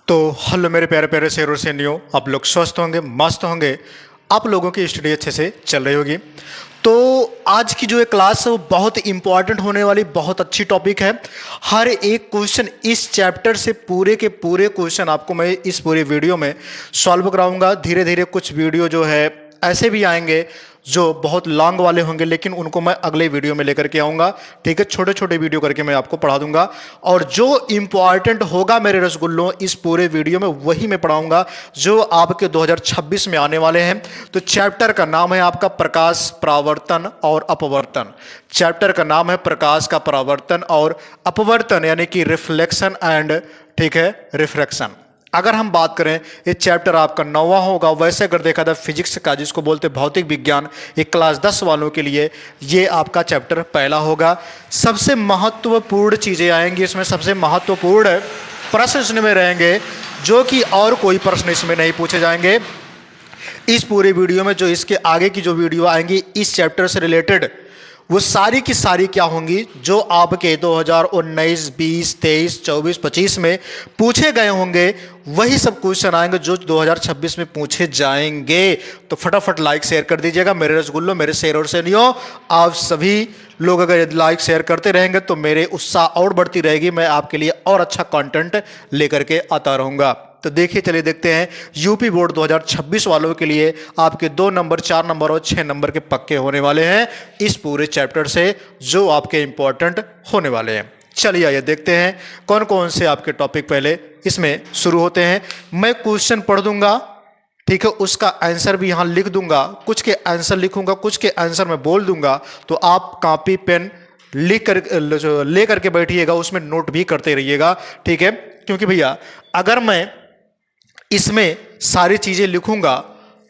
तो हेलो मेरे प्यारे प्यारे शेर और सैनियों, आप लोग स्वस्थ होंगे, मस्त होंगे। आप लोगों की स्टडी अच्छे से चल रही होगी। तो आज की जो ये क्लास है वो बहुत इंपॉर्टेंट होने वाली, बहुत अच्छी टॉपिक है। हर एक क्वेश्चन इस चैप्टर से पूरे के पूरे क्वेश्चन आपको मैं इस पूरे वीडियो में सॉल्व कराऊंगा। धीरे धीरे कुछ वीडियो जो है ऐसे भी आएंगे जो बहुत लॉन्ग वाले होंगे, लेकिन उनको मैं अगले वीडियो में लेकर के आऊँगा। ठीक है, छोटे छोटे वीडियो करके मैं आपको पढ़ा दूंगा और जो इंपॉर्टेंट होगा मेरे रसगुल्लों इस पूरे वीडियो में वही मैं पढ़ाऊंगा जो आपके 2026 में आने वाले हैं। तो चैप्टर का नाम है आपका प्रकाश, परावर्तन और अपवर्तन। चैप्टर का नाम है प्रकाश का परावर्तन और अपवर्तन, यानी कि रिफ्लेक्शन एंड, ठीक है, रिफ्रैक्शन। अगर हम बात करें ये चैप्टर आपका 9वां होगा। वैसे अगर देखा जाए फिजिक्स का, जिसको बोलते हैं भौतिक विज्ञान, ये क्लास 10 वालों के लिए ये आपका चैप्टर पहला होगा। सबसे महत्वपूर्ण चीज़ें आएंगी इसमें, सबसे महत्वपूर्ण प्रश्न इसमें रहेंगे जो कि और कोई प्रश्न इसमें नहीं पूछे जाएंगे इस पूरे वीडियो में। जो इसके आगे की जो वीडियो आएंगी इस चैप्टर से रिलेटेड, वो सारी की सारी क्या होंगी जो आपके 2019, 20, 23, 24, 25 में पूछे गए होंगे, वही सब क्वेश्चन आएंगे जो 2026 में पूछे जाएंगे। तो फटाफट लाइक शेयर कर दीजिएगा मेरे रसगुल्लों, मेरे शेर और सैनियों। आप सभी लोग अगर लाइक शेयर करते रहेंगे तो मेरे उत्साह और बढ़ती रहेगी, मैं आपके लिए और अच्छा कंटेंट लेकर के आता रहूँगा। तो देखिए, चलिए देखते हैं यूपी बोर्ड 2026 वालों के लिए आपके 2 नंबर, 4 नंबर और 6 नंबर के पक्के होने वाले हैं इस पूरे चैप्टर से, जो आपके इंपॉर्टेंट होने वाले हैं। चलिए आइए देखते हैं कौन कौन से आपके टॉपिक पहले इसमें शुरू होते हैं। मैं क्वेश्चन पढ़ दूंगा, ठीक है, उसका आंसर भी यहां लिख दूंगा। कुछ के आंसर लिखूंगा, कुछ के आंसर मैं बोल दूंगा। तो आप कॉपी पेन लिख कर ले करके बैठिएगा, उसमें नोट भी करते रहिएगा, ठीक है। क्योंकि भैया अगर मैं इसमें सारी चीजें लिखूंगा,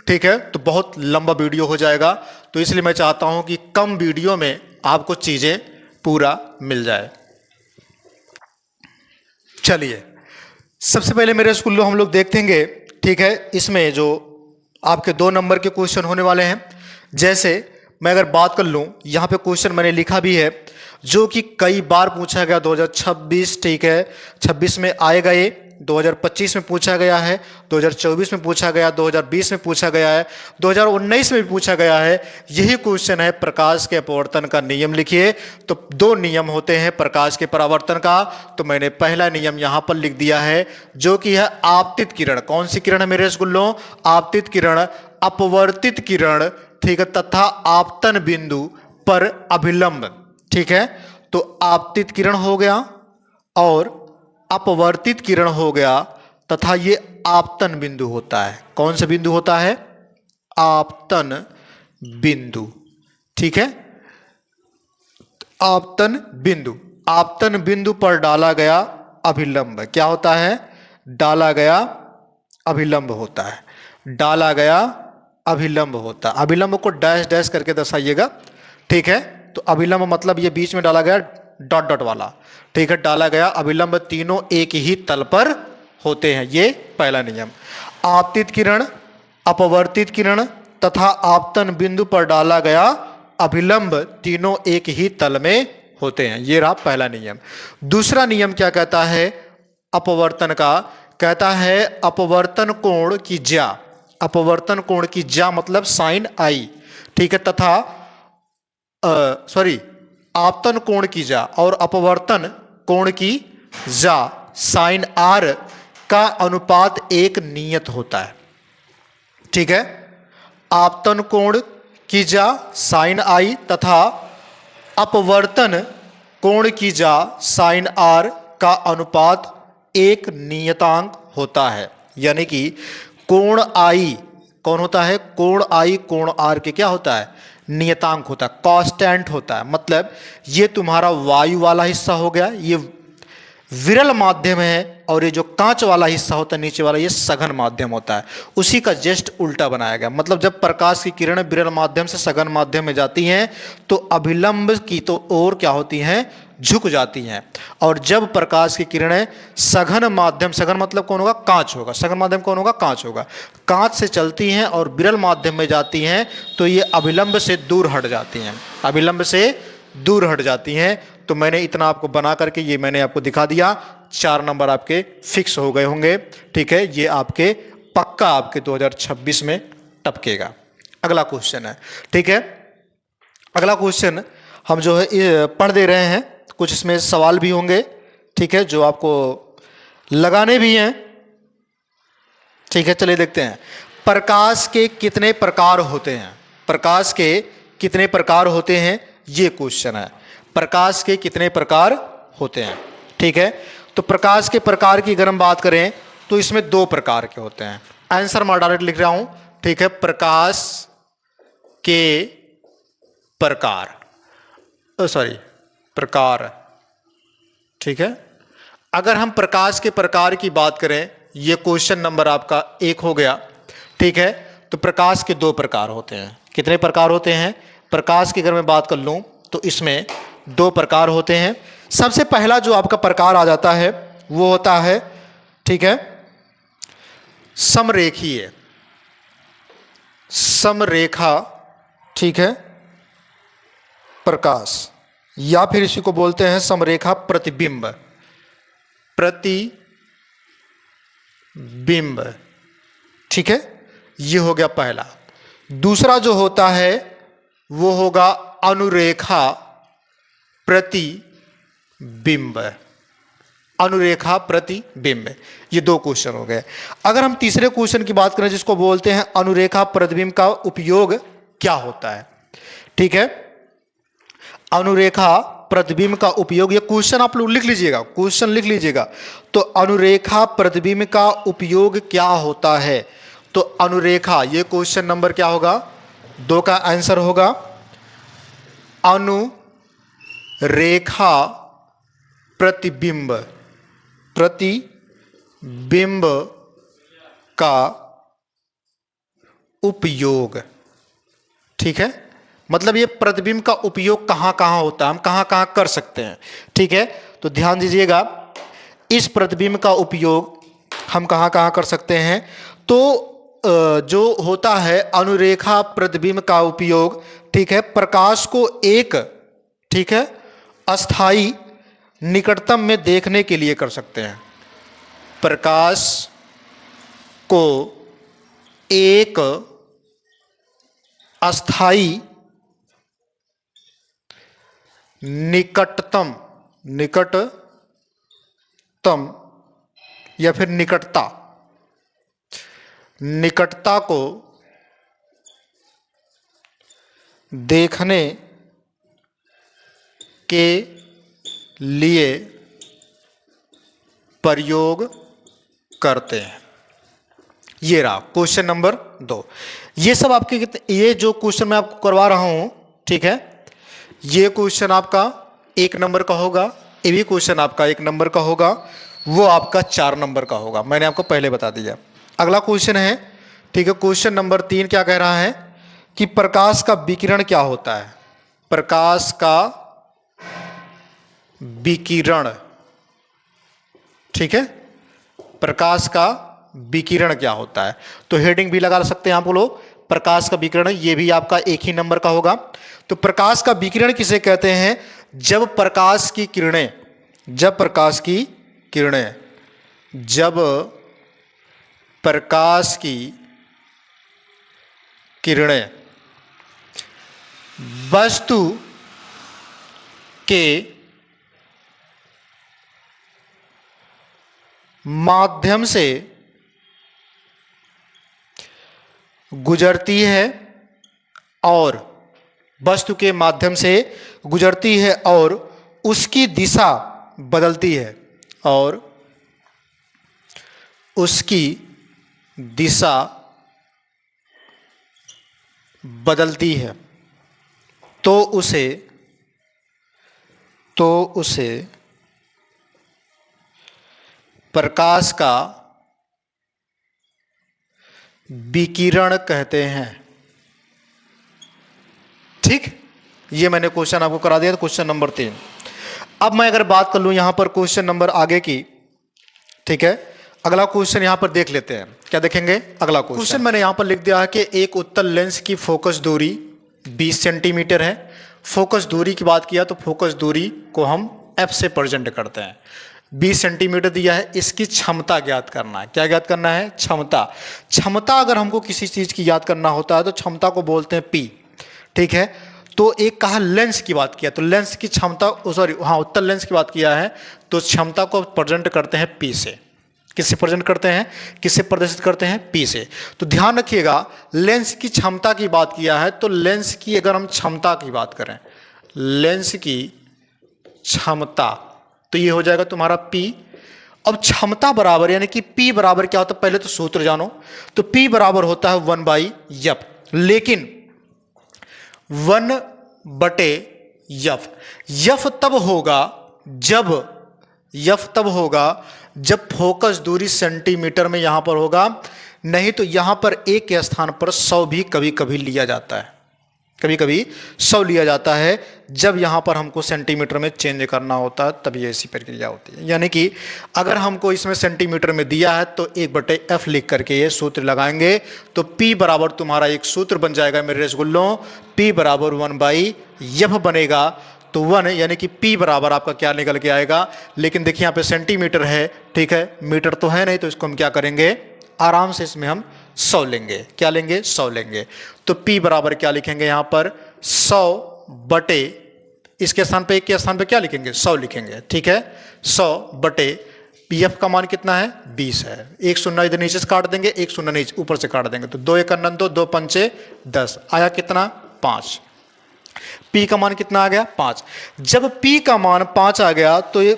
ठीक है, तो बहुत लंबा वीडियो हो जाएगा। तो इसलिए मैं चाहता हूं कि कम वीडियो में आपको चीजें पूरा मिल जाए। चलिए सबसे पहले मेरे स्कूलों हम लोग देखेंगे, ठीक है, इसमें जो आपके 2 नंबर के क्वेश्चन होने वाले हैं। जैसे मैं अगर बात कर लूं, यहां पे क्वेश्चन मैंने लिखा भी है जो कि कई बार पूछा गया 2026, ठीक है, 26 में आएगा, ये 2025 में पूछा गया है, 2024 में पूछा गया, 2020 में पूछा गया है, 2019 में भी पूछा गया है। यही क्वेश्चन है, प्रकाश के अपवर्तन का नियम लिखिए। तो 2 नियम होते हैं प्रकाश के परावर्तन का। तो मैंने पहला नियम यहां पर लिख दिया है जो कि है आपतित किरण। कौन सी किरण है मेरे रसगुल्लों? आपतित किरण, अपवर्तित किरण, ठीक है, तथा आपतन बिंदु पर अभिलंब, ठीक है। तो आपतित किरण हो गया और अपवर्तित किरण हो गया, तथा ये आपतन बिंदु होता है। कौन सा बिंदु होता है? आपतन बिंदु, ठीक है, आपतन बिंदु। आपतन बिंदु पर डाला गया अभिलंब क्या होता है? डाला गया अभिलंब होता है। डाला गया अभिलंब होता है। अभिलंब को डैश डैश करके दर्शाइएगा, ठीक है। तो अभिलंब मतलब ये बीच में डाला गया डॉट डॉट वाला, ठीक है, डाला गया अभिलंब। तीनों एक ही तल पर होते हैं, ये पहला नियम। आपतित किरण, अपवर्तित किरण तथा आपतन बिंदु पर डाला गया अभिलंब तीनों एक ही तल में होते हैं, ये रहा पहला नियम। दूसरा नियम क्या कहता है अपवर्तन का? कहता है अपवर्तन कोण की ज्या। अपवर्तन कोण की ज्या मतलब साइन आई, ठीक है, तथा आपतन कोण की ज्या और अपवर्तन कोण की ज्या साइन आर का अनुपात एक नियत होता है, ठीक है। आपतन कोण की ज्या साइन आई तथा अपवर्तन कोण की ज्या साइन आर का अनुपात एक नियतांक होता है। यानी कि कोण आई कौन होता है? कोण आई कोण आर के क्या होता है? नियतांक होता है, कांस्टेंट होता है। मतलब ये तुम्हारा वायु वाला हिस्सा हो गया, ये विरल माध्यम है, और ये जो कांच वाला हिस्सा होता है नीचे वाला, ये सघन माध्यम होता है। उसी का जस्ट उल्टा बनाया गया। मतलब जब प्रकाश की किरणें विरल माध्यम से सघन माध्यम में जाती हैं तो अभिलंब की तो ओर क्या होती हैं? झुक जाती हैं। और जब प्रकाश की किरणें सघन माध्यम, सघन मतलब कौन होगा? कांच होगा। सघन माध्यम कौन होगा? कांच होगा। कांच से चलती हैं और विरल माध्यम में जाती हैं तो ये अभिलंब से दूर हट जाती हैं, अभिलंब से दूर हट जाती हैं। तो मैंने इतना आपको बना करके ये मैंने आपको दिखा दिया। 4 नंबर आपके फिक्स हो गए होंगे। ठीक है, ये आपके पक्का आपके 2026 में टपकेगा। अगला क्वेश्चन है। ठीक है, अगला क्वेश्चन हम जो है ये पढ़ दे रहे हैं, कुछ इसमें सवाल भी होंगे। ठीक है, जो आपको लगाने भी हैं। ठीक है, चलिए देखते हैं। प्रकाश के कितने प्रकार होते हैं? प्रकाश के कितने प्रकार होते हैं, ये क्वेश्चन है। प्रकाश के कितने प्रकार होते हैं? ठीक है, तो प्रकाश के प्रकार की अगर हम बात करें तो इसमें 2 प्रकार के होते हैं। आंसर मैं डायरेक्ट लिख रहा हूं। ठीक है, प्रकाश के प्रकार, प्रकार। ठीक है, अगर हम प्रकाश के प्रकार की बात करें, ये क्वेश्चन नंबर आपका 1 हो गया। ठीक है, तो प्रकाश के 2 प्रकार होते हैं। कितने प्रकार होते हैं? प्रकाश की अगर मैं बात कर लूं तो इसमें 2 प्रकार होते हैं। सबसे पहला जो आपका प्रकार आ जाता है वो होता है, ठीक है, समरेखीय, समरेखा। ठीक है, प्रकाश, या फिर इसी को बोलते हैं समरेखा प्रतिबिंब, प्रतिबिंब। ठीक है, ये हो गया पहला। दूसरा जो होता है वो होगा अनुरेखा प्रतिबिंब, अनुरेखा प्रतिबिंब। ये 2 क्वेश्चन हो गए। अगर हम तीसरे क्वेश्चन की बात करें जिसको बोलते हैं अनुरेखा प्रतिबिंब का उपयोग क्या होता है? ठीक है, अनुरेखा प्रतिबिंब का उपयोग, ये क्वेश्चन आप लोग लिख लीजिएगा, क्वेश्चन लिख लीजिएगा। तो अनुरेखा प्रतिबिंब का उपयोग क्या होता है? तो अनुरेखा, ये क्वेश्चन नंबर क्या होगा? 2 का आंसर होगा अनुरेखा प्रतिबिंब, प्रतिबिंब का उपयोग। ठीक है, मतलब ये प्रतिबिंब का उपयोग कहां कहां होता है, हम कहां कहां कर सकते हैं। ठीक है, तो ध्यान दीजिएगा, इस प्रतिबिंब का उपयोग हम कहां कहां कर सकते हैं। तो जो होता है अनुरेखा प्रतिबिंब का उपयोग, ठीक है, प्रकाश को एक, ठीक है, अस्थाई निकटतम में देखने के लिए कर सकते हैं। प्रकाश को एक अस्थाई निकटतम, निकटतम या फिर निकटता, निकटता को देखने के लिए प्रयोग करते हैं। ये रहा क्वेश्चन नंबर 2। ये सब आपके, ये जो क्वेश्चन मैं आपको करवा रहा हूं, ठीक है, ये क्वेश्चन आपका 1 नंबर का होगा, ये भी क्वेश्चन आपका 1 नंबर का होगा, वो आपका 4 नंबर का होगा, मैंने आपको पहले बता दिया। अगला क्वेश्चन है, ठीक है, क्वेश्चन नंबर 3 क्या कह रहा है कि प्रकाश का विकिरण क्या होता है? प्रकाश का विकिरण, ठीक है, प्रकाश का विकिरण क्या होता है? तो हेडिंग भी लगा सकते हैं आप लोग, प्रकाश का विकिरण, ये भी आपका 1 ही नंबर का होगा। तो प्रकाश का विकिरण किसे कहते हैं? जब प्रकाश की किरणें, जब प्रकाश की किरणें, जब प्रकाश की किरणें वस्तु के माध्यम से गुजरती है और वस्तु के माध्यम से गुजरती है और उसकी दिशा बदलती है, और उसकी दिशा बदलती है, तो उसे प्रकाश का विकिरण कहते हैं। ठीक, ये मैंने क्वेश्चन आपको करा दिया, क्वेश्चन नंबर 3। अब मैं अगर बात कर लूं यहां पर क्वेश्चन नंबर आगे की, ठीक है, अगला क्वेश्चन यहां पर देख लेते हैं। क्या देखेंगे? अगला क्वेश्चन मैंने यहां पर लिख दिया है कि एक उत्तल लेंस की फोकस दूरी 20 सेंटीमीटर है। फोकस दूरी की बात किया तो फोकस दूरी को हम f से प्रेजेंट करते हैं। 20 सेंटीमीटर दिया है, इसकी क्षमता ज्ञात करना है। क्या ज्ञात करना है? क्षमता। क्षमता अगर हमको किसी चीज़ की ज्ञात करना होता है तो क्षमता को बोलते हैं पी, ठीक है। तो एक कहा लेंस की बात किया, तो लेंस की क्षमता, सॉरी हाँ, उत्तल लेंस की बात किया है, तो क्षमता को प्रेजेंट करते हैं पी से। किससे प्रेजेंट करते हैं? किससे प्रदर्शित करते हैं? पी से। तो ध्यान रखिएगा, लेंस की क्षमता की बात किया है, तो लेंस की अगर हम क्षमता की बात करें, लेंस की क्षमता, तो ये हो जाएगा तुम्हारा P। अब क्षमता बराबर, यानी कि P बराबर क्या होता है, पहले तो सूत्र जानो। तो P बराबर होता है 1/F, लेकिन 1/F, F तब होगा जब फोकस दूरी सेंटीमीटर में यहां पर होगा, नहीं तो यहां पर एक के स्थान पर 100 भी कभी कभी लिया जाता है, कभी कभी 100 लिया जाता है। जब यहाँ पर हमको सेंटीमीटर में चेंज करना होता है तब ये ऐसी प्रक्रिया होती है। यानी कि अगर हमको इसमें सेंटीमीटर में दिया है तो 1/F लिख करके ये सूत्र लगाएंगे, तो P बराबर तुम्हारा एक सूत्र बन जाएगा मेरे रसगुल्लों, P बराबर 1/F बनेगा। तो 1 यानी कि P बराबर आपका क्या निकल के आएगा, लेकिन देखिए यहाँ पे सेंटीमीटर है, ठीक है, मीटर तो है नहीं, तो इसको हम क्या करेंगे, आराम से इसमें हम 100 लेंगे। क्या लेंगे? 100 लेंगे। तो P बराबर क्या लिखेंगे यहाँ पर, 100 बटे, इसके स्थान पे, एक के स्थान पे क्या लिखेंगे, 100 लिखेंगे, ठीक है। 100 बटे F का मान कितना है, 20 है। एक शून्य इधर नीचे से काट देंगे, एक शून्य नीचे ऊपर से काट देंगे, तो 2 1 2, 2 5 10, आया कितना, 5। P का मान कितना आ गया, 5। जब P का मान 5 आ गया तो ये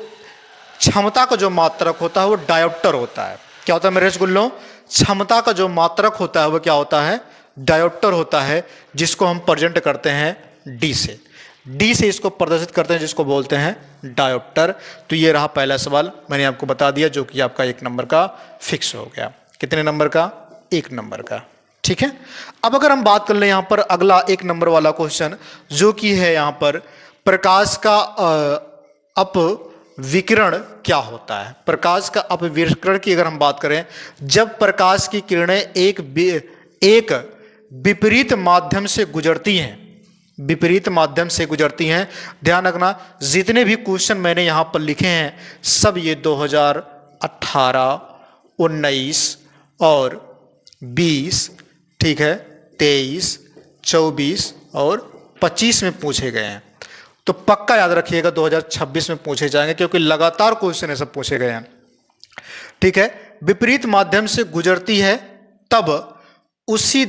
क्षमता का जो मात्रक होता है वो डायोप्टर होता है। क्या होता है मेरे रसगुल्लों? क्षमता का जो मात्रक होता है वो क्या होता है, डायोप्टर होता है, जिसको हम प्रेजेंट करते हैं डी से। डी से इसको प्रदर्शित करते हैं, जिसको बोलते हैं डायोप्टर। तो ये रहा पहला सवाल, मैंने आपको बता दिया, जो कि आपका 1 नंबर का फिक्स हो गया। कितने नंबर का? 1 नंबर का, ठीक है। अब अगर हम बात कर लें यहाँ पर अगला 1 नंबर वाला क्वेश्चन, जो कि है यहाँ पर प्रकाश का अपविकिरण क्या होता है। प्रकाश का अपविकिरण की अगर हम बात करें, जब प्रकाश की किरणें एक विपरीत माध्यम से गुजरती हैं, विपरीत माध्यम से गुजरती हैं। ध्यान रखना, जितने भी क्वेश्चन मैंने यहाँ पर लिखे हैं सब ये 2018, 19 और 20, ठीक है, 23, 24 और 25 में पूछे गए हैं। तो पक्का याद रखिएगा 2026 में पूछे जाएंगे, क्योंकि लगातार क्वेश्चन सब पूछे गए हैं, ठीक है। विपरीत माध्यम से गुजरती है तब उसकी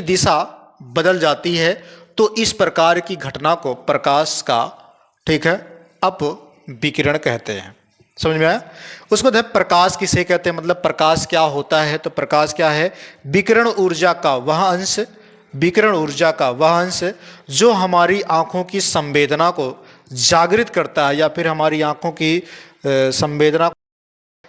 दिशा बदल जाती है। तो इस प्रकार की घटना को प्रकाश का, ठीक है, अपविकिरण कहते हैं। समझ में आया? उसको देखो प्रकाश किसे कहते हैं, मतलब प्रकाश क्या होता है। तो प्रकाश क्या है, विकिरण ऊर्जा का वह अंश जो हमारी आंखों की संवेदना को जागृत करता है, या फिर हमारी आंखों की संवेदना,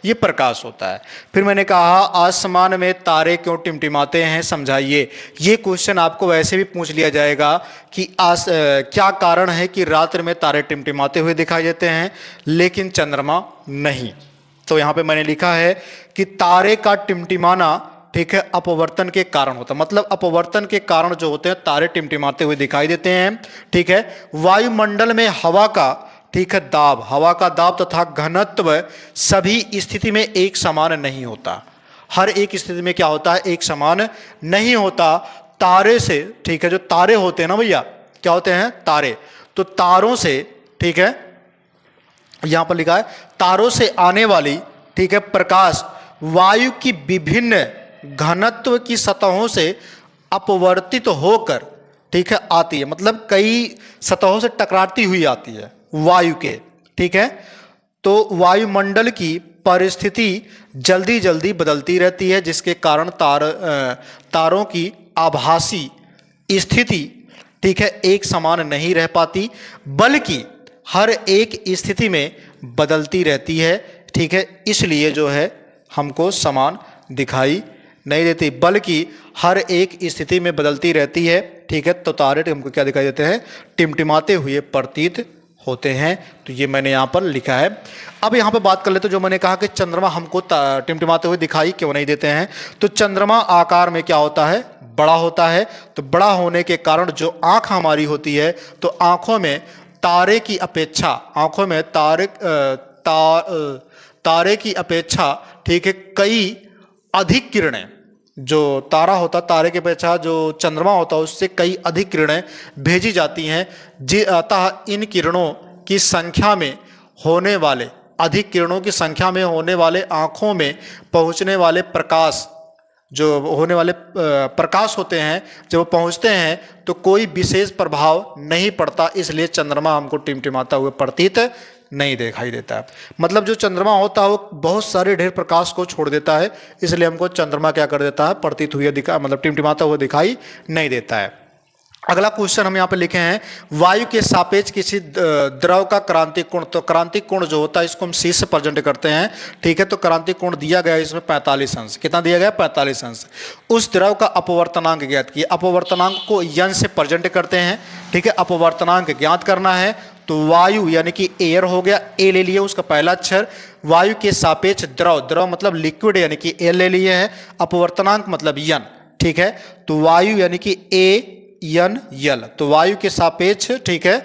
ये प्रकाश होता है। फिर मैंने कहा आसमान में तारे क्यों टिमटिमाते हैं, समझाइए। ये क्वेश्चन आपको वैसे भी पूछ लिया जाएगा कि क्या कारण है कि रात्रि में तारे टिमटिमाते हुए दिखाई देते हैं लेकिन चंद्रमा नहीं। तो यहाँ पे मैंने लिखा है कि तारे का टिमटिमाना, ठीक है, अपवर्तन के कारण होता है। मतलब अपवर्तन के कारण जो होते हैं तारे टिमटिमाते हुए दिखाई देते हैं, ठीक है। वायुमंडल में हवा का, ठीक है, हवा का दाब तथा घनत्व सभी स्थिति में एक समान नहीं होता। हर एक स्थिति में क्या होता है, एक समान नहीं होता। तारे से, ठीक है, जो तारे होते हैं ना भैया, क्या होते हैं, तारे। तो तारों से, ठीक है, यहां पर लिखा है तारों से आने वाली, ठीक है, प्रकाश वायु की विभिन्न घनत्व की सतहों से अपवर्तित होकर, ठीक है, आती है। मतलब कई सतहों से टकराती हुई आती है वायु के, ठीक है। तो वायुमंडल की परिस्थिति जल्दी जल्दी बदलती रहती है, जिसके कारण तारों की आभासी स्थिति, ठीक है, एक समान नहीं रह पाती, बल्कि हर एक स्थिति में बदलती रहती है, ठीक है। इसलिए जो है हमको समान दिखाई नहीं देती, बल्कि हर एक स्थिति में बदलती रहती है, ठीक है। तो तारे हमको क्या दिखाई देते हैं, टिमटिमाते हुए प्रतीत होते हैं। तो ये मैंने यहाँ पर लिखा है। अब यहाँ पे बात कर लेते हैं, जो मैंने कहा कि चंद्रमा हमको टिमटिमाते हुए दिखाई क्यों नहीं देते हैं। तो चंद्रमा आकार में क्या होता है, बड़ा होता है। तो बड़ा होने के कारण जो आँख हमारी होती है, तो आँखों में तारे की अपेक्षा, आँखों में तारे की अपेक्षा, ठीक है, कई अधिक किरणें, जो तारा होता तारे की अपेक्षा जो चंद्रमा होता है उससे कई अधिक किरणें भेजी जाती हैं, अतः इन किरणों की संख्या में होने वाले, अधिक किरणों की संख्या में होने वाले आँखों में पहुँचने वाले प्रकाश, जो होने वाले प्रकाश होते हैं, जब वो पहुँचते हैं तो कोई विशेष प्रभाव नहीं पड़ता, इसलिए चंद्रमा हमको टिमटिमाता हुआ प्रतीत नहीं दिखाई देता है। मतलब जो चंद्रमा होता है वो बहुत सारे ढेर प्रकाश को छोड़ देता है, इसलिए हमको चंद्रमा क्या कर देता है, प्रतीत हुआ मतलब टिमटिमाता हुआ दिखाई नहीं देता है। अगला क्वेश्चन हम यहाँ पे लिखे हैं, वायु के सापेक्ष किसी द्रव का क्रांतिक कोण, तो क्रांतिक कोण जो होता है इसको हम सी से प्रेजेंट करते हैं, ठीक है। तो क्रांतिक कोण दिया गया है इसमें 45 अंश, कितना दिया गया, 45 अंश। उस द्रव का अपवर्तनांक ज्ञात किया, अपवर्तनांक को यन से प्रेजेंट करते हैं, ठीक है। अपवर्तनांक ज्ञात करना है तो वायु यानी कि एयर हो गया, ए ले लिए उसका पहला अक्षर, वायु के सापेक्ष द्रव, द्रव मतलब लिक्विड यानी कि एल ले लिए है, अपवर्तनांक मतलब यन, ठीक है। तो वायु यानी कि ए यन यल, तो वायु के सापेक्ष, ठीक है,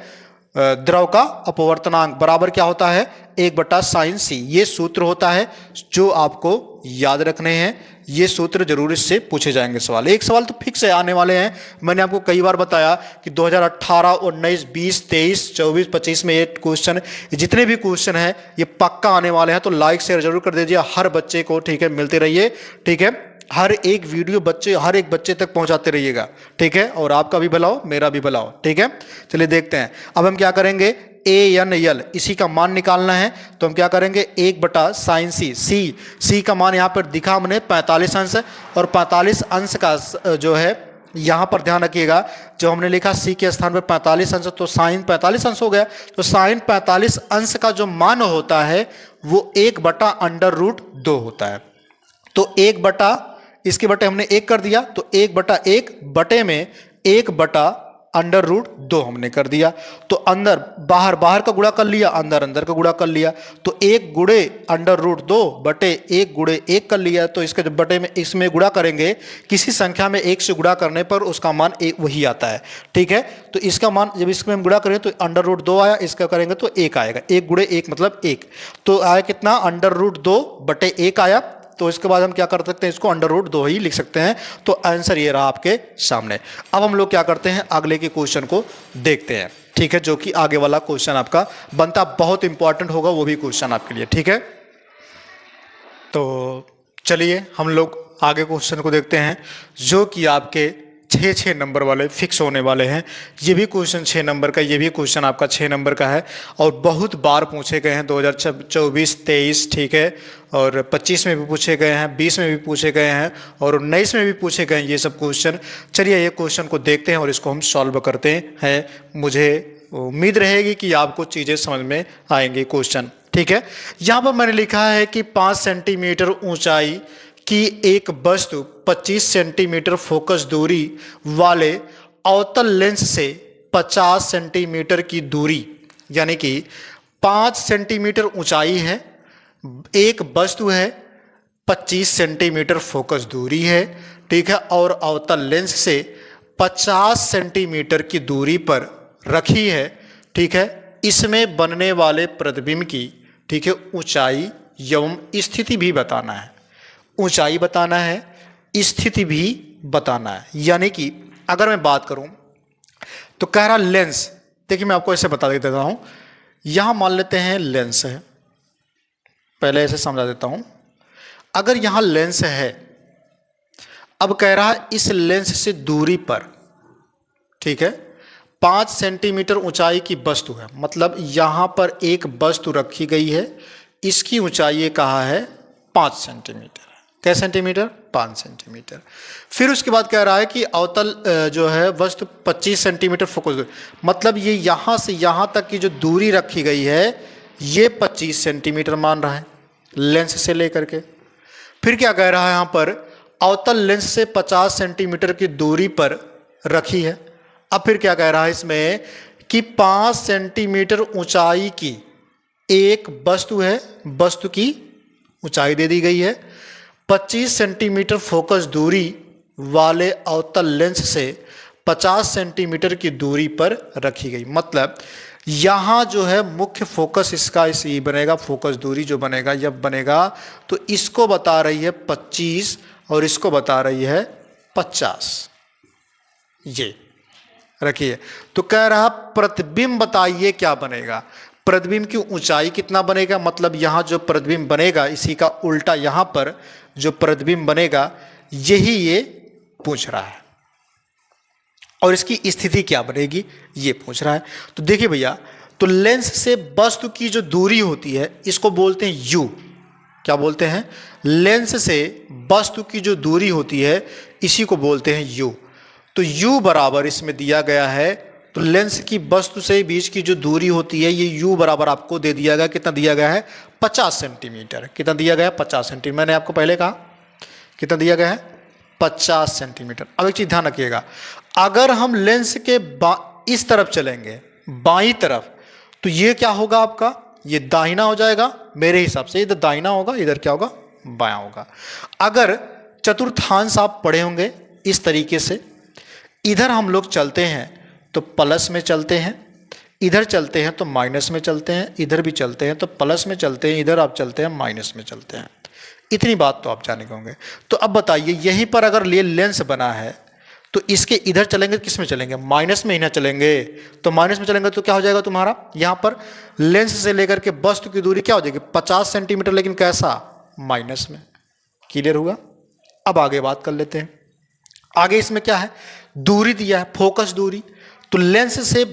द्रव का अपवर्तनांक बराबर क्या होता है, 1/sin c। ये सूत्र होता है जो आपको याद रखने हैं, ये सूत्र जरूर इससे पूछे जाएंगे सवाल। एक सवाल तो फिक्स है आने वाले हैं, मैंने आपको कई बार बताया कि 2018, 19, 20, 23, 24, 25 में ये क्वेश्चन, जितने भी क्वेश्चन हैं ये पक्का आने वाले हैं। तो लाइक शेयर जरूर कर दीजिए हर बच्चे को, ठीक है, मिलते रहिए, ठीक है। हर एक वीडियो हर एक बच्चे तक पहुंचाते रहिएगा, ठीक है। और आपका भी भला हो, मेरा भी भला हो, ठीक है। चलिए देखते हैं अब हम क्या करेंगे, ए एन यल इसी का मान निकालना है, तो हम क्या करेंगे, 1/sin c, सी का मान यहाँ पर दिखा हमने 45 अंश, और 45 अंश का जो है यहाँ पर ध्यान रखिएगा, जो हमने लिखा सी के स्थान पर 45 अंश, तो साइन 45 अंश हो गया। तो साइन 45 अंश का जो मान होता है वो 1/√2 होता है। तो 1 इसके बटे हमने 1 कर दिया, तो 1/1 बटे में 1/√2 हमने कर दिया। तो अंदर बाहर बाहर का गुणा कर लिया, अंदर अंदर का गुणा कर लिया, तो 1 गुणे √2 बटे 1 गुणे 1 कर लिया। तो इसके बटे में इसमें गुणा करेंगे, किसी संख्या में 1 से गुणा करने पर उसका मान 1 वही आता है, ठीक है। तो इसका मान जब इसमें हम गुणा करेंगे तो √2 आया, इसका करेंगे तो 1 आएगा, 1 गुणे 1 मतलब 1, तो आया कितना, √2 बटे 1 आया। तो इसके बाद हम क्या कर सकते हैं, इसको √2 ही लिख सकते हैं। तो आंसर ये रहा आपके सामने। अब हम लोग क्या करते हैं, अगले के क्वेश्चन को देखते हैं, ठीक है, जो कि आगे वाला क्वेश्चन आपका बनता बहुत इंपॉर्टेंट होगा, वो भी क्वेश्चन आपके लिए, ठीक है। तो चलिए हम लोग आगे क्वेश्चन को देखते हैं, जो कि आपके 6 नंबर वाले फिक्स होने वाले हैं। ये भी क्वेश्चन 6 नंबर का, ये भी क्वेश्चन आपका 6 नंबर का है, और बहुत बार पूछे गए हैं, 2024, 23, ठीक है, और 25 में भी पूछे गए हैं, 20 में भी पूछे गए हैं, और 19 में भी पूछे गए हैं ये सब क्वेश्चन। चलिए ये क्वेश्चन को देखते हैं और इसको हम सॉल्व करते हैं। मुझे उम्मीद रहेगी कि आपको चीज़ें समझ में आएंगी क्वेश्चन, ठीक है। यहाँ पर मैंने लिखा है कि 5 सेंटीमीटर ऊंचाई कि एक वस्तु 25 सेंटीमीटर फोकस दूरी वाले अवतल लेंस से 50 सेंटीमीटर की दूरी, यानी कि 5 सेंटीमीटर ऊंचाई है, एक वस्तु है, 25 सेंटीमीटर फोकस दूरी है, ठीक है, और अवतल लेंस से 50 सेंटीमीटर की दूरी पर रखी है, ठीक है। इसमें बनने वाले प्रतिबिंब की, ठीक है, ऊंचाई एवं स्थिति भी बताना है, ऊंचाई बताना है, स्थिति भी बताना है। यानी कि अगर मैं बात करूं तो कह रहा लेंस, देखिए मैं आपको ऐसे बता देता हूं, यहां मान लेते हैं लेंस है, पहले ऐसे समझा देता हूं। अगर यहां लेंस है, अब कह रहा है इस लेंस से दूरी पर, ठीक है, 5 सेंटीमीटर ऊंचाई की वस्तु है, मतलब यहां पर एक वस्तु रखी गई है, इसकी ऊंचाई कहा है 5 सेंटीमीटर। कैसे सेंटीमीटर, 5 सेंटीमीटर। फिर उसके बाद कह रहा है कि अवतल जो है वस्तु 25 सेंटीमीटर फोकस दूरी, मतलब ये यहाँ से यहाँ तक की जो दूरी रखी गई है ये 25 सेंटीमीटर मान रहा है लेंस से लेकर के। फिर क्या कह रहा है यहाँ पर, अवतल लेंस से 50 सेंटीमीटर की दूरी पर रखी है। अब फिर क्या कह रहा है इसमें कि 5 सेंटीमीटर ऊंचाई की एक वस्तु है, वस्तु की ऊंचाई दे दी गई है, 25 सेंटीमीटर फोकस दूरी वाले अवतल लेंस से 50 सेंटीमीटर की दूरी पर रखी गई। मतलब यहाँ जो है मुख्य फोकस इसका इस ये बनेगा, फोकस दूरी जो बनेगा यह बनेगा, तो इसको बता रही है 25 और इसको बता रही है 50। ये रखिए, तो कह रहा प्रतिबिंब बताइए क्या बनेगा। प्रतिबिंब की ऊंचाई कितना बनेगा, मतलब यहाँ जो प्रतिबिंब बनेगा इसी का उल्टा यहाँ पर जो प्रतिबिंब बनेगा यही ये पूछ रहा है, और इसकी स्थिति क्या बनेगी ये पूछ रहा है। तो देखिए भैया, तो लेंस से वस्तु की जो दूरी होती है इसको बोलते हैं यू। क्या बोलते हैं? लेंस से वस्तु की जो दूरी होती है इसी को बोलते हैं यू। तो u बराबर इसमें दिया गया है, तो लेंस की वस्तु से बीच की जो दूरी होती है ये u बराबर आपको दे दिया गया, कितना दिया गया है 50 सेंटीमीटर। कितना दिया गया है 50 सेंटीमीटर। मैंने आपको पहले कहा कितना दिया गया है 50 सेंटीमीटर। अब एक चीज ध्यान रखिएगा, अगर हम लेंस के इस तरफ चलेंगे बाईं तरफ, तो ये क्या होगा आपका, ये दाहिना हो जाएगा मेरे हिसाब से, इधर दाहिना होगा, इधर क्या होगा बायां होगा। अगर चतुर्थांश आप पढ़े होंगे इस तरीके से, इधर हम लोग चलते हैं तो प्लस में चलते हैं, इधर चलते हैं तो माइनस में चलते हैं, इधर भी चलते हैं तो प्लस में चलते हैं, इधर आप चलते हैं माइनस में चलते हैं। इतनी बात तो आप जाने होंगे। तो अब बताइए, यहीं पर अगर ये लेंस बना है तो इसके इधर चलेंगे किस में चलेंगे, माइनस में ही ना चलेंगे। तो माइनस में चलेंगे तो क्या हो जाएगा तुम्हारा, यहाँ पर लेंस से लेकर के वस्तु की दूरी क्या हो जाएगी 50 सेंटीमीटर, लेकिन कैसा माइनस में। क्लियर हुआ? अब आगे बात कर लेते हैं। आगे इसमें क्या है, दूरी दिया है फोकस दूरी। तो लेंस से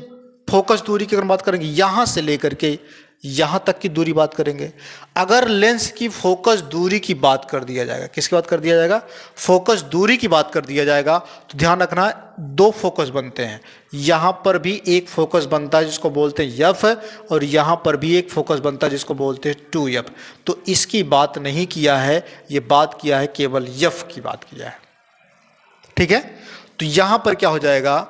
फोकस दूरी की अगर बात करेंगे, यहां से लेकर के यहां तक की दूरी बात करेंगे। अगर लेंस की फोकस दूरी की बात कर दिया जाएगा, किसकी बात कर दिया जाएगा, फोकस दूरी की बात कर दिया जाएगा, तो ध्यान रखना दो फोकस बनते हैं। यहां पर भी एक फोकस बनता है जिसको बोलते हैं एफ, और यहां पर भी एक फोकस बनता है जिसको बोलते हैं 2f। तो इसकी बात नहीं किया है, ये बात किया है केवल एफ की बात किया है। ठीक है, तो यहां पर क्या हो जाएगा,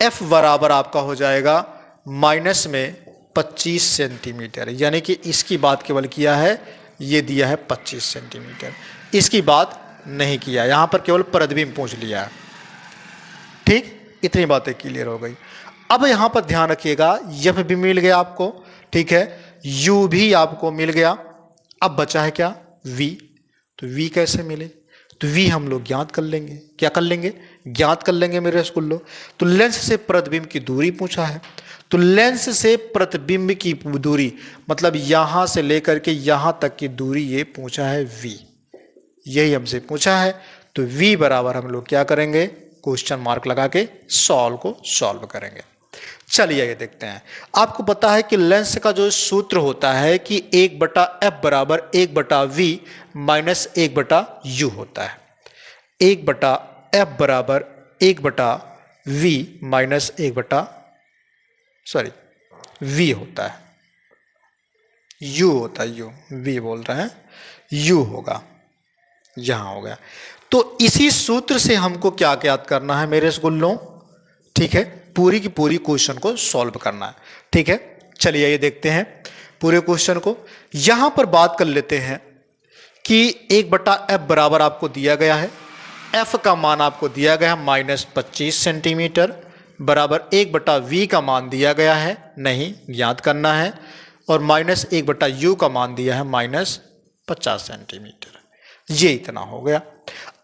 f बराबर आपका हो जाएगा माइनस में 25 सेंटीमीटर, यानी कि इसकी बात केवल किया है, ये दिया है 25 सेंटीमीटर, इसकी बात नहीं किया, यहां पर केवल प्रतिबिंब पूछ लिया है। ठीक, इतनी बातें क्लियर हो गई। अब यहां पर ध्यान रखिएगा, f भी मिल गया आपको, ठीक है, u भी आपको मिल गया। अब बचा है क्या, v। तो v कैसे मिले, तो v हम लोग ज्ञात कर लेंगे। क्या कर लेंगे, ज्ञात कर लेंगे मेरे स्कूलों। तो लेंस से प्रतिबिंब की दूरी पूछा है, तो लेंस से प्रतिबिंब की दूरी मतलब यहां से लेकर के यहां तक की दूरी ये पूछा है v, यही हमसे पूछा है। तो v बराबर हम लोग क्या करेंगे, क्वेश्चन मार्क लगा के सॉल्व करेंगे। चलिए ये देखते हैं। आपको पता है कि लेंस का जो सूत्र होता है कि 1/f बराबर 1/v माइनस 1/u होता है। 1/f बराबर 1/v माइनस v होता है, u होता है, u v बोल रहे हैं, u होगा, यहां हो गया। तो इसी सूत्र से हमको क्या ज्ञात करना है मेरे स्कूलों, ठीक है, पूरी की पूरी क्वेश्चन को सॉल्व करना है। ठीक है, चलिए ये देखते हैं पूरे क्वेश्चन को। यहां पर बात कर लेते हैं कि 1/f बराबर आपको दिया गया है, f का मान आपको दिया गया है -25 सेंटीमीटर, बराबर 1/v का मान दिया गया है, नहीं ज्ञात करना है, और -1/u का मान दिया है -50 सेंटीमीटर। ये इतना हो गया।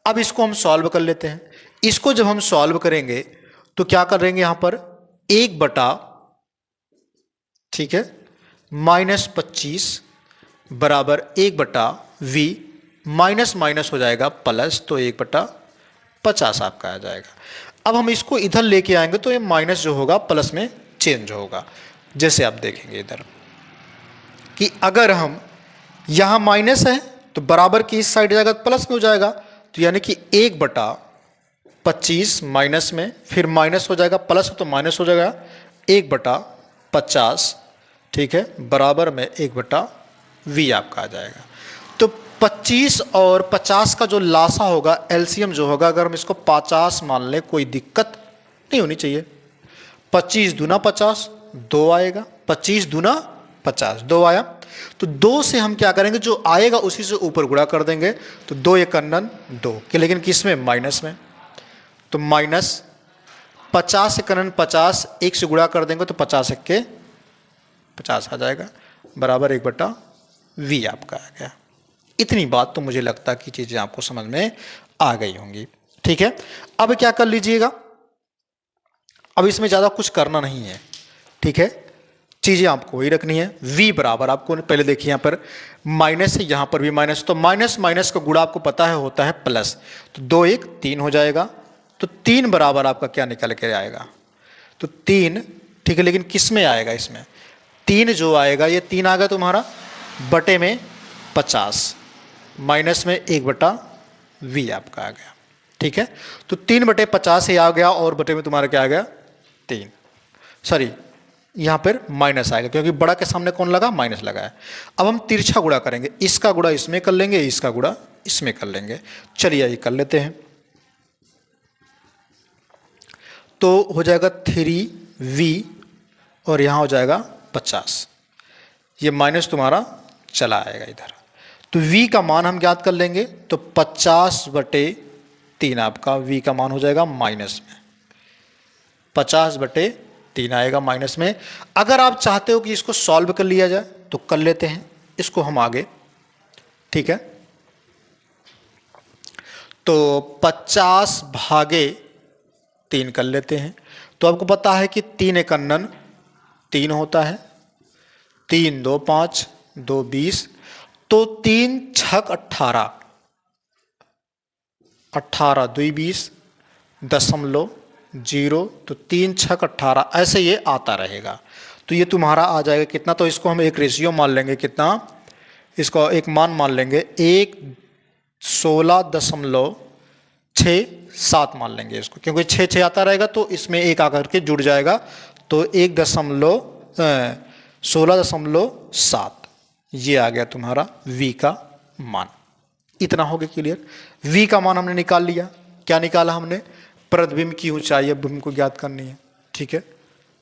अब इसको हम सॉल्व कर लेते हैं। इसको जब हम सॉल्व करेंगे तो क्या करेंगे, यहां पर 1/, ठीक है, -25 बराबर 1/v, माइनस माइनस हो जाएगा प्लस, तो 1/50 आपका आ जाएगा। अब हम इसको इधर लेके आएंगे तो ये माइनस जो होगा प्लस में चेंज होगा। जैसे आप देखेंगे इधर कि अगर हम यहां माइनस है तो बराबर की इस साइड जाएगा प्लस में हो जाएगा, तो यानी कि 1/25 माइनस में, फिर माइनस हो जाएगा प्लस तो माइनस हो जाएगा 1/50, ठीक है, बराबर में 1/v आपका आ जाएगा। तो 25 और 50 का जो लासा होगा, एलसीएम जो होगा, अगर हम इसको 50 मान लें कोई दिक्कत नहीं होनी चाहिए। 25 दूना 50, 2 आएगा, 25 दूना 50, 2 आया। तो 2 से हम क्या करेंगे, जो आएगा उसी से ऊपर गुणा कर देंगे, तो 2 × 2 कि, लेकिन किस में, माइनस में। तो -50 × 50 1 से गुणा कर देंगे तो 50 × 50 आ जाएगा, बराबर 1/v आपका आ गया। इतनी बात तो मुझे लगता है कि चीज़ें आपको समझ में आ गई होंगी। ठीक है, अब क्या कर लीजिएगा, अब इसमें ज़्यादा कुछ करना नहीं है। ठीक है, चीज़ें आपको वही रखनी है। v बराबर आपको पहले देखिए यहाँ पर माइनस है, यहाँ पर भी माइनस, तो माइनस माइनस का गुणा आपको पता है होता है प्लस, तो 2 1 3 हो जाएगा। तो 3 बराबर आपका क्या निकल के आएगा, तो 3। ठीक है, लेकिन किस में आएगा, इसमें 3 जो आएगा, ये 3 आ गया तुम्हारा बटे में 50, माइनस में 1/v आपका आ गया। ठीक है, तो 3/50 ही आ गया और बटे में तुम्हारा क्या आ गया 3, सॉरी यहाँ पर माइनस आएगा क्योंकि बड़ा के सामने कौन लगा, माइनस लगा है। अब हम तिरछा गुणा करेंगे, इसका गुणा इसमें कर लेंगे, इसका गुणा इसमें कर लेंगे। चलिए ये कर लेते हैं, तो हो जाएगा 3v और यहाँ हो जाएगा 50, ये माइनस तुम्हारा चला आएगा इधर। तो v का मान हम ज्ञात कर लेंगे, तो 50/3 आपका v का मान हो जाएगा माइनस में, 50/3 आएगा माइनस में। अगर आप चाहते हो कि इसको सॉल्व कर लिया जाए तो कर लेते हैं इसको हम आगे। ठीक है, तो 50/3 कर लेते हैं, तो आपको पता है कि 3 × 9 3 होता है, 3 2 5 2 20, तो 3 6 18, 18 2 20 दशमलव 0, तो 3 6 18 ऐसे ये आता रहेगा। तो ये तुम्हारा आ जाएगा कितना, तो इसको हम एक रेशियो मान लेंगे, कितना, इसको एक मान मान लेंगे 16.67 मान लेंगे इसको, क्योंकि 6 6 आता रहेगा तो इसमें एक आकर के जुड़ जाएगा, तो 16.7 ये आ गया तुम्हारा v का मान। इतना हो गया क्लियर। v का मान हमने निकाल लिया, क्या निकाला हमने, प्रतिबिंब की ऊंचाई अब हमको ज्ञात करनी है। ठीक है,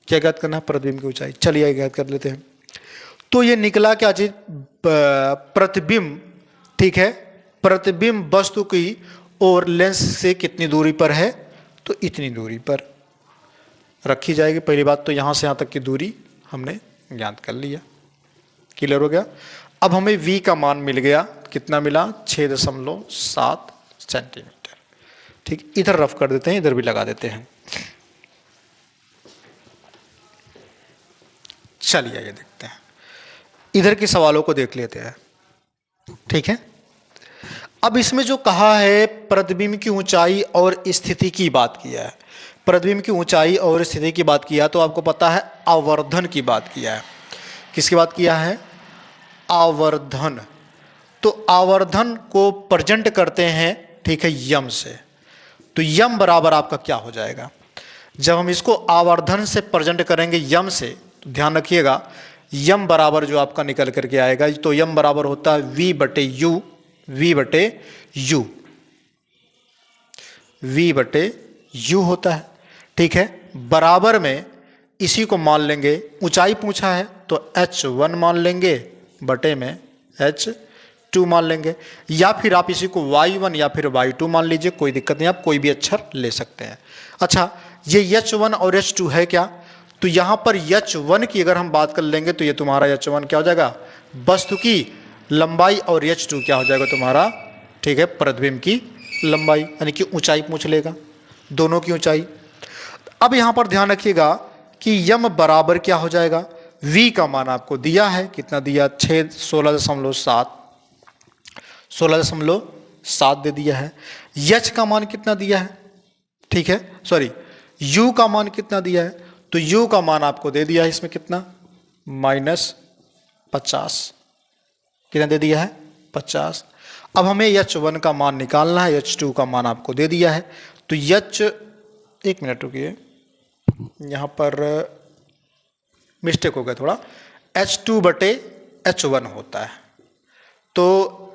क्या ज्ञात करना है, प्रतिबिंब की ऊंचाई। चलिए ज्ञात कर लेते हैं, तो ये निकला क्या चीज, प्रतिबिंब। ठीक है, प्रतिबिंब वस्तु की और लेंस से कितनी दूरी पर है, तो इतनी दूरी पर रखी जाएगी। पहली बात तो यहां से यहां तक की दूरी हमने ज्ञात कर लिया, क्लियर हो गया। अब हमें v का मान मिल गया, कितना मिला, 6.7 सेंटीमीटर। ठीक, इधर रफ कर देते हैं, इधर भी लगा देते हैं। चलिए ये देखते हैं, इधर के सवालों को देख लेते हैं। ठीक है, अब इसमें जो कहा है प्रतिबिंब की ऊंचाई और स्थिति की बात किया है, प्रतिबिंब की ऊंचाई और स्थिति की बात किया, तो आपको पता है आवर्धन की बात किया है। किसकी बात किया है, आवर्धन। तो आवर्धन को प्रेजेंट करते हैं, ठीक है, यम से। तो यम बराबर आपका क्या हो जाएगा, जब हम इसको आवर्धन से प्रेजेंट करेंगे यम से, तो ध्यान रखिएगा यम बराबर जो आपका निकल करके आएगा, तो यम बराबर होता है v/u, v/u, v/u होता है। ठीक है, बराबर में इसी को मान लेंगे, ऊंचाई पूछा है तो h1 मान लेंगे, बटे में h2 मान लेंगे, या फिर आप इसी को y1 या फिर y2 मान लीजिए, कोई दिक्कत नहीं, आप कोई भी अक्षर ले सकते हैं। अच्छा, ये h1 और h2 है क्या, तो यहाँ पर h1 की अगर हम बात कर लेंगे तो ये तुम्हारा h1 क्या हो जाएगा, वस्तु की लंबाई, और h2 क्या हो जाएगा तुम्हारा, ठीक है, प्रतिबिंब की लंबाई, यानी कि ऊंचाई पूछ लेगा, दोनों की ऊंचाई। अब यहाँ पर ध्यान रखिएगा कि यम बराबर क्या हो जाएगा, v का मान आपको दिया है, कितना दिया, 16.7 दे दिया है। h का मान कितना दिया है, ठीक है, सॉरी u का मान कितना दिया है, तो u का मान आपको दे दिया है इसमें कितना, -50, कितना दे दिया है, 50। अब हमें h1 का मान निकालना है, h2 का मान आपको दे दिया है, तो एक मिनट रुकिए, यहाँ पर मिस्टेक हो गया थोड़ा, h2/h1 होता है, तो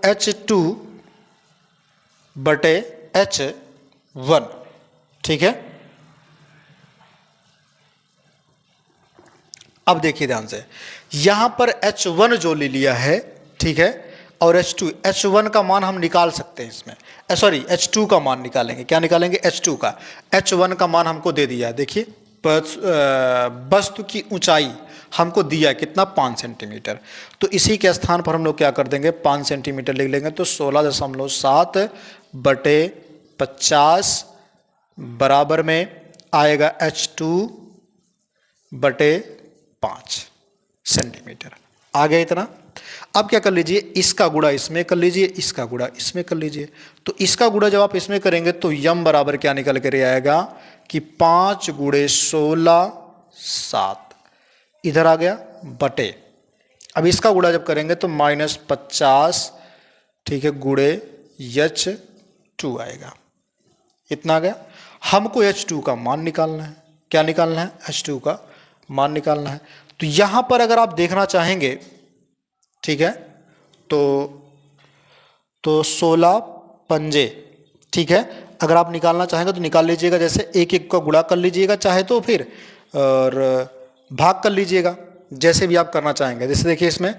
h2/h1, ठीक है। अब देखिए ध्यान से, यहां पर h1 जो ले लिया है, ठीक है, और h1 का मान हम निकाल सकते हैं इसमें, सॉरी h2 का मान निकालेंगे, क्या निकालेंगे, h2 का। h1 का मान हमको दे दिया है, देखिए वस्तु की ऊंचाई हमको दिया है कितना 5 सेंटीमीटर। तो इसी के स्थान पर हम लोग क्या कर देंगे 5 सेंटीमीटर लिख लेंगे। तो 16.7 बटे 50 बराबर में आएगा H2 बटे 5 सेंटीमीटर। आ गया इतना। अब क्या कर लीजिए, इसका गुणा इसमें कर लीजिए, इसका गुणा इसमें कर लीजिए। तो इसका गुणा जब आप इसमें करेंगे तो यम बराबर क्या निकल कर आएगा कि 5 गुणे 16 7 इधर आ गया बटे। अब इसका गुणा जब करेंगे तो -50 ठीक है गुणे H2 आएगा। इतना आ गया। हमको H2 का मान निकालना है। क्या निकालना है? H2 का मान निकालना है। तो यहां पर अगर आप देखना चाहेंगे ठीक है तो 16 पंजे ठीक है, अगर आप निकालना चाहेंगे तो निकाल लीजिएगा। जैसे एक एक का गुणा कर लीजिएगा चाहे तो फिर और भाग कर लीजिएगा, जैसे भी आप करना चाहेंगे। जैसे देखिए इसमें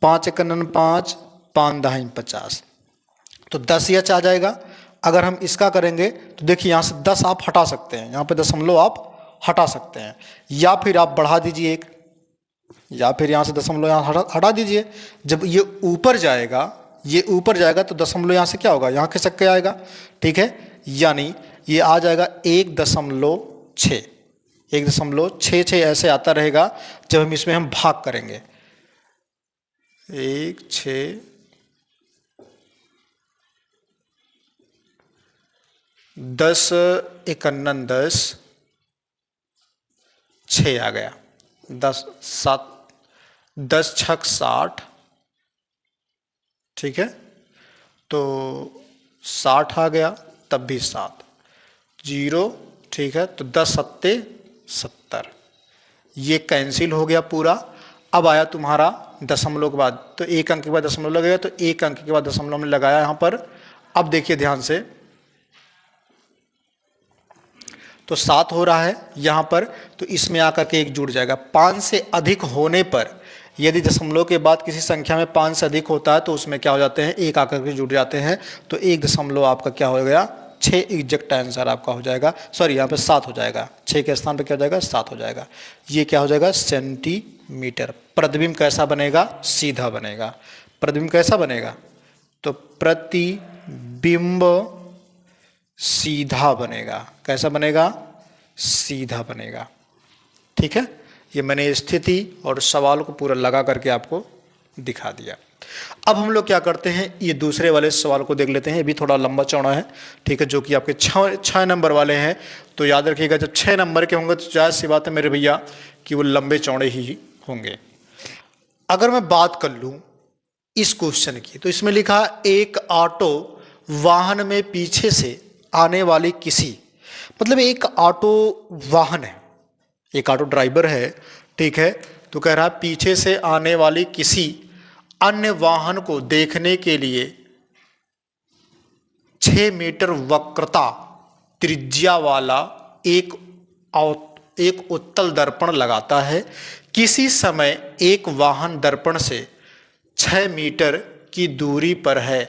5 × 9 5 5 दाहीं 50 तो 10 H आ जाएगा। अगर हम इसका करेंगे तो देखिए यहाँ से 10 आप हटा सकते हैं, यहाँ पे दशमलव आप हटा सकते हैं, या फिर आप बढ़ा दीजिए एक, या फिर यहाँ से दशमलव यहाँ हटा दीजिए। जब ये ऊपर जाएगा, ये ऊपर जाएगा तो दशमलव यहाँ से क्या होगा, यहाँ खिसक के आएगा ठीक है, यानी ये आ जाएगा 1.6 1.66 ऐसे आता रहेगा जब हम इसमें हम भाग करेंगे। 1 6 10 51 10 6 आ गया। 10 7 10 6 60 ठीक है, तो 60 आ गया, तब भी 7 0 ठीक है, तो 10 7 70 ये कैंसिल हो गया पूरा। अब आया तुम्हारा दशमलव के बाद, तो एक अंक के बाद दशमलव लगेगा, तो एक अंक के बाद दशमलव में लगाया यहाँ पर। अब देखिए ध्यान से, तो 7 हो रहा है यहाँ पर, तो इसमें आकर के एक जुड़ जाएगा। 5 से अधिक होने पर, यदि दशमलव के बाद किसी संख्या में 5 से अधिक होता है तो उसमें क्या हो जाते हैं, एक आकर के जुड़ जाते हैं। तो एक दशमलव आपका क्या हो गया 6 एग्जैक्ट आंसर आपका हो जाएगा। सॉरी यहाँ पे 7 हो जाएगा, 6 के स्थान पे क्या हो जाएगा 7 हो जाएगा। ये क्या हो जाएगा सेंटीमीटर। प्रतिबिंब कैसा बनेगा, सीधा बनेगा। प्रतिबिंब कैसा बनेगा, तो प्रतिबिंब सीधा बनेगा। कैसा बनेगा, सीधा बनेगा ठीक है। ये मैंने स्थिति और सवाल को पूरा लगा करके आपको दिखा दिया। अब हम लोग क्या करते हैं, ये दूसरे वाले सवाल को देख लेते हैं। ये भी थोड़ा लंबा चौड़ा है ठीक है, जो कि आपके 6 नंबर वाले हैं। तो याद रखिएगा जब 6 नंबर के होंगे तो जाहिर सी बात है मेरे भैया कि वो लंबे चौड़े ही होंगे। अगर मैं बात कर लूँ इस क्वेश्चन की, तो इसमें लिखा एक ऑटो वाहन में पीछे से आने वाली किसी, मतलब एक ऑटो वाहन है, एक ऑटो ड्राइवर है ठीक है, तो कह रहा है पीछे से आने वाली किसी अन्य वाहन को देखने के लिए 6 मीटर वक्रता त्रिज्या वाला एक उत्तल दर्पण लगाता है। किसी समय एक वाहन दर्पण से 6 मीटर की दूरी पर है,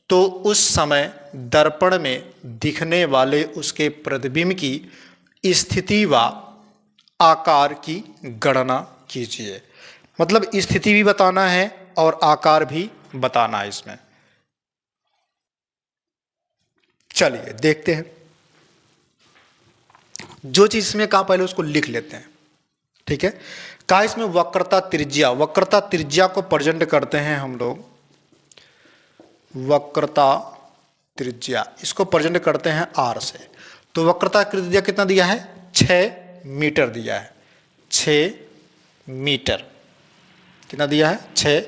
तो उस समय दर्पण में दिखने वाले उसके प्रतिबिंब की स्थिति व आकार की गणना कीजिए। मतलब स्थिति भी बताना है और आकार भी बताना है इसमें। चलिए देखते हैं, जो चीज इसमें कहा पहले उसको लिख लेते हैं ठीक है। कहा इसमें वक्रता त्रिज्या, वक्रता त्रिज्या को प्रेजेंट करते हैं हम लोग, वक्रता त्रिज्या इसको प्रेजेंट करते हैं r से। तो वक्रता त्रिज्या कितना दिया है, 6 मीटर दिया है, 6 मीटर कितना दिया है, 6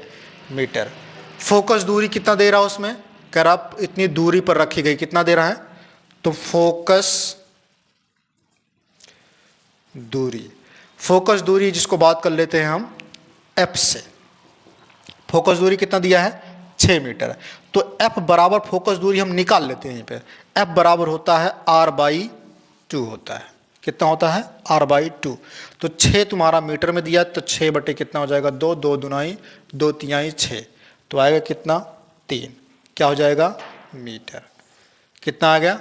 मीटर। फोकस दूरी कितना दे रहा है उसमें, कह रहा इतनी दूरी पर रखी गई, कितना दे रहा है, तो फोकस दूरी, फोकस दूरी जिसको बात कर लेते हैं हम f से। फोकस दूरी कितना दिया है, 6 मीटर। तो f बराबर फोकस दूरी हम निकाल लेते हैं यहीं पे, f बराबर होता है r/2 होता है। कितना होता है, r/2। तो 6 तुम्हारा मीटर में दिया, तो 6 बटे कितना हो जाएगा, 2 2 दुनाई 2 तिहाई 6, तो आएगा कितना 3, क्या हो जाएगा मीटर। कितना आ गया,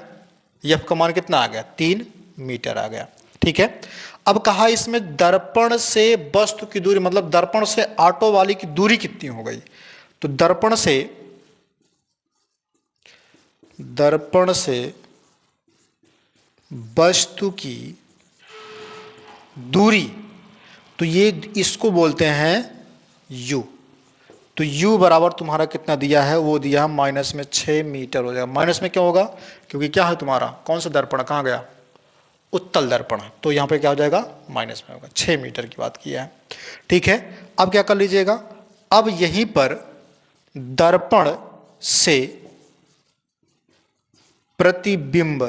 f का मान कितना आ गया, 3 मीटर आ गया ठीक है। अब कहा इसमें दर्पण से वस्तु की दूरी, मतलब दर्पण से ऑटो वाली की दूरी कितनी हो गई। तो दर्पण से वस्तु की दूरी, तो ये इसको बोलते हैं u। तो u बराबर तुम्हारा कितना दिया है, वो दिया है माइनस में 6 मीटर हो जाएगा। माइनस में क्यों होगा, क्योंकि क्या है तुम्हारा, कौन सा दर्पण कहाँ गया, उत्तल दर्पण, तो यहाँ पे क्या हो जाएगा, माइनस में होगा। 6 मीटर की बात किया है, ठीक है। अब क्या कर लीजिएगा, अब यहीं पर दर्पण से प्रतिबिंब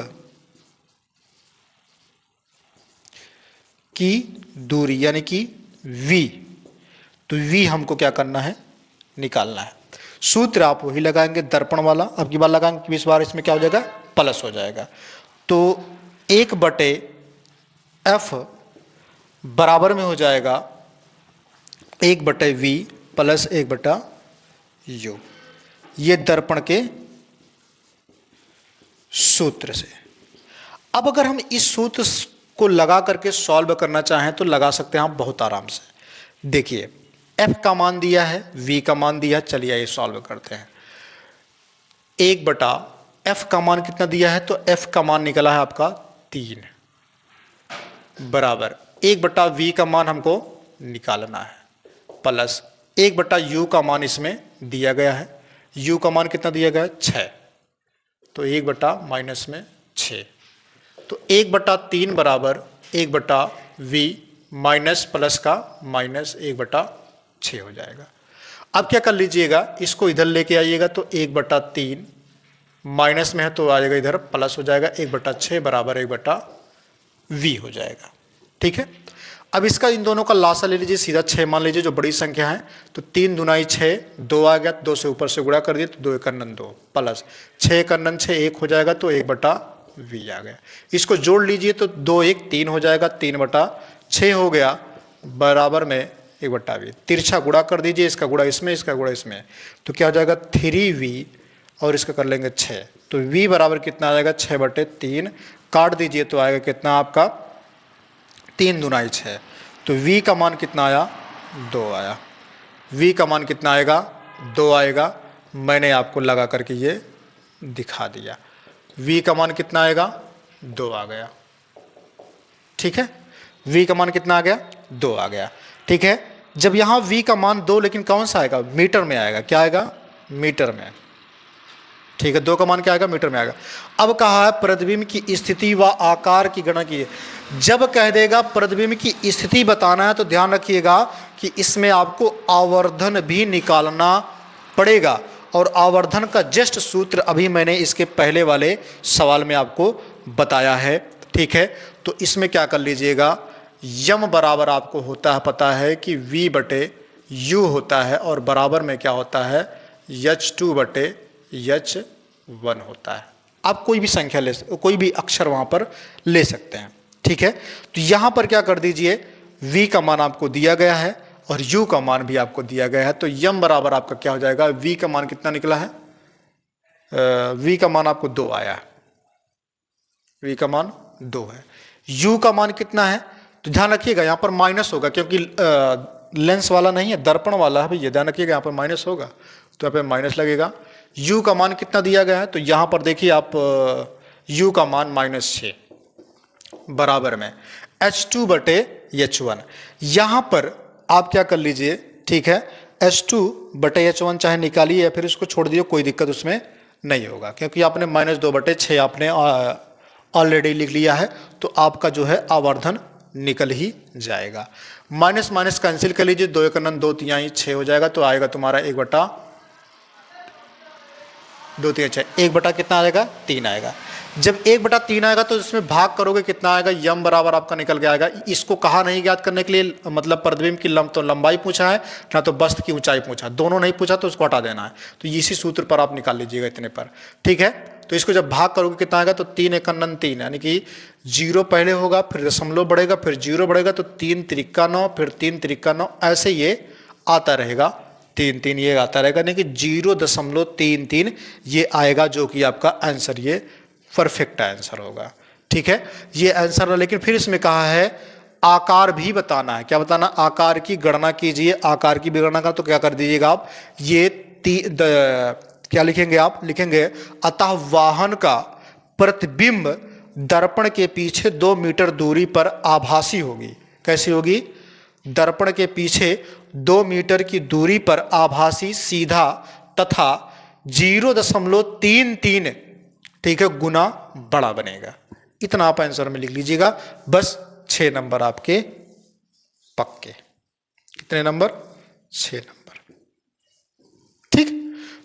की दूरी यानी कि v, तो v हमको क्या करना है, निकालना है। सूत्र आप वही लगाएंगे दर्पण वाला, अब की बार लगाएंगे कि इस बार इसमें क्या हो जाएगा, प्लस हो जाएगा। तो 1/f बराबर में हो जाएगा 1/v प्लस 1/u, ये दर्पण के सूत्र से। अब अगर हम इस सूत्र को लगा करके सॉल्व करना चाहें तो लगा सकते हैं आप बहुत आराम से। देखिए f का मान दिया है, v का मान दिया है, चलिए ये सॉल्व करते हैं। 1/f का मान कितना दिया है, तो f का मान निकला है आपका 3 बराबर 1/v का मान हमको निकालना है, प्लस 1/u का मान इसमें दिया गया है, u का मान कितना दिया गया है 6, तो 1/-6, तो 1/3 बराबर 1/v माइनस प्लस का माइनस 1/6 हो जाएगा। अब क्या कर लीजिएगा, इसको इधर लेके आइएगा, तो 1/3 माइनस में है तो आ जाएगा इधर प्लस हो जाएगा, 1/6 बराबर 1/v हो जाएगा, ठीक है। अब इसका इन दोनों का लासा ले लीजिए, सीधा 6 मान लीजिए जो बड़ी संख्या है, तो 3 दूनाई 6, 2 आ गया, 2 से ऊपर से गुणा कर दिए तो 2 एकन्नन 2 प्लस 6 एकन्नन 6 1 हो जाएगा, तो 1/v आ गया। इसको जोड़ लीजिए तो 2 1 3 हो जाएगा, 3/6 हो गया बराबर में 1/v। तिरछा गुणा कर दीजिए, इसका गुणा इसमें, इसका गुणा इसमें, तो क्या हो जाएगा 3v और इसका कर लेंगे 6, तो v बराबर कितना आ जाएगा 6/3, काट दीजिए तो आएगा कितना आपका 3 दूनाई 6, तो v का मान कितना आया 2 आया। v का मान कितना आएगा 2 आएगा, मैंने आपको लगा करके ये दिखा दिया। v का मान कितना आएगा 2 आ गया, ठीक है। v का मान कितना आ गया 2 आ गया, ठीक है। जब यहाँ v का मान 2, लेकिन कौन सा आएगा, मीटर में आएगा, क्या आएगा मीटर में, ठीक है। 2 का मान क्या आएगा मीटर में आएगा। अब कहा है प्रतिबिंब की स्थिति व आकार की गणना कीजिए। जब कह देगा प्रतिबिंब की स्थिति बताना है तो ध्यान रखिएगा कि इसमें आपको आवर्धन भी निकालना पड़ेगा, और आवर्धन का जस्ट सूत्र अभी मैंने इसके पहले वाले सवाल में आपको बताया है, ठीक है। तो इसमें क्या कर लीजिएगा, यम बराबर आपको होता है, पता है कि v/u होता है, और बराबर में क्या होता है h2/h1 होता है। आप कोई भी संख्या ले, कोई भी अक्षर वहां पर ले सकते हैं, ठीक है। तो यहां पर क्या कर दीजिए, v का मान आपको दिया गया है और u का मान भी आपको दिया गया है, तो यम बराबर आपका क्या हो जाएगा, v का मान कितना निकला है, v का मान आपको 2 आया है, v का मान 2 है। u का मान कितना है, तो ध्यान रखिएगा यहाँ पर माइनस होगा, क्योंकि लेंस वाला नहीं है, दर्पण वाला है भैया, ध्यान रखिएगा यहाँ पर माइनस होगा, तो यहाँ पे माइनस लगेगा। u का मान कितना दिया गया है, तो यहाँ पर देखिए आप u का मान -6 बराबर में h2/h1। यहाँ पर आप क्या कर लीजिए, ठीक है, h2/h1 चाहे निकालिए या फिर इसको छोड़ दीजिए, कोई दिक्कत उसमें नहीं होगा, क्योंकि आपने -2/6 आपने ऑलरेडी लिख लिया है, तो आपका जो है आवर्धन निकल ही जाएगा। माइनस माइनस कैंसिल कर लीजिए, 2 एकन्नन 2 तिहाई 6 हो जाएगा, तो आएगा तुम्हारा 1/2 3 6, 1 कितना आएगा 3 आएगा। जब 1/3 आएगा तो इसमें भाग करोगे कितना आएगा, यम बराबर आपका निकल के आएगा। इसको कहा नहीं ज्ञात करने के लिए, मतलब प्रतिबिंब की लंबाई पूछा है ना तो वस्तु की ऊंचाई पूछा, दोनों नहीं पूछा तो उसको हटा देना है, तो इसी सूत्र पर आप निकाल लीजिएगा इतने पर, ठीक है। तो इसको जब भाग करोगे कितना आएगा, तो 3 एकन्नन 3, यानी कि 0 पहले होगा, फिर दशमलव बढ़ेगा, फिर 0 बढ़ेगा, तो 3 त्रिका 9, फिर 3 त्रिका 9, ऐसे ये आता रहेगा, 3 3 ये आता रहेगा, यानी कि 0.33 ये आएगा, जो कि आपका आंसर, ये परफेक्ट आंसर होगा, ठीक है। ये आंसर है, लेकिन फिर इसमें कहा है आकार भी बताना है। क्या बताना? आकार की गणना कीजिए। आकार की भी गणना कर तो क्या कर दीजिएगा आप, ये क्या लिखेंगे आप? लिखेंगे अतः वाहन का प्रतिबिंब दर्पण के पीछे 2 मीटर दूरी पर आभासी होगी। कैसी होगी? दर्पण के पीछे 2 मीटर की दूरी पर आभासी, सीधा तथा 0.33 ठीक है गुना बड़ा बनेगा। इतना आप आंसर में लिख लीजिएगा। बस 6 नंबर आपके पक्के। कितने नंबर? 6 नंबर। ठीक,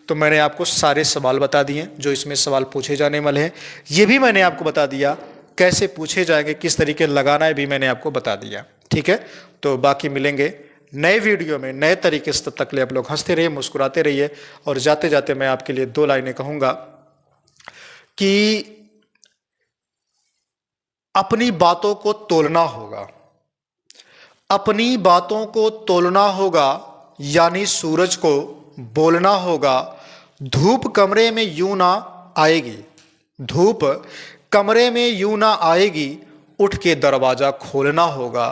तो मैंने आपको सारे सवाल बता दिए जो इसमें सवाल पूछे जाने वाले हैं। ये भी मैंने आपको बता दिया कैसे पूछे जाएंगे, किस तरीके लगाना है भी मैंने आपको बता दिया। ठीक है, तो बाकी मिलेंगे नए वीडियो में नए तरीके से। तब तक ले आप लोग हंसते रहिए, मुस्कुराते रहिए। और जाते जाते मैं आपके लिए 2 लाइनें कहूंगा कि अपनी बातों को तोलना होगा। अपनी बातों को तोलना होगा, यानी सूरज को बोलना होगा। धूप कमरे में यूं ना आएगी, धूप कमरे में यूं ना आएगी। उठ के दरवाजा खोलना होगा,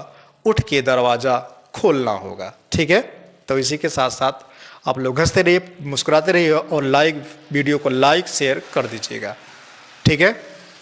उठ के दरवाजा खोलना होगा। ठीक है, तो इसी के साथ साथ आप लोग हंसते रहिए, मुस्कुराते रहिए और वीडियो को लाइक शेयर कर दीजिएगा। ठीक है।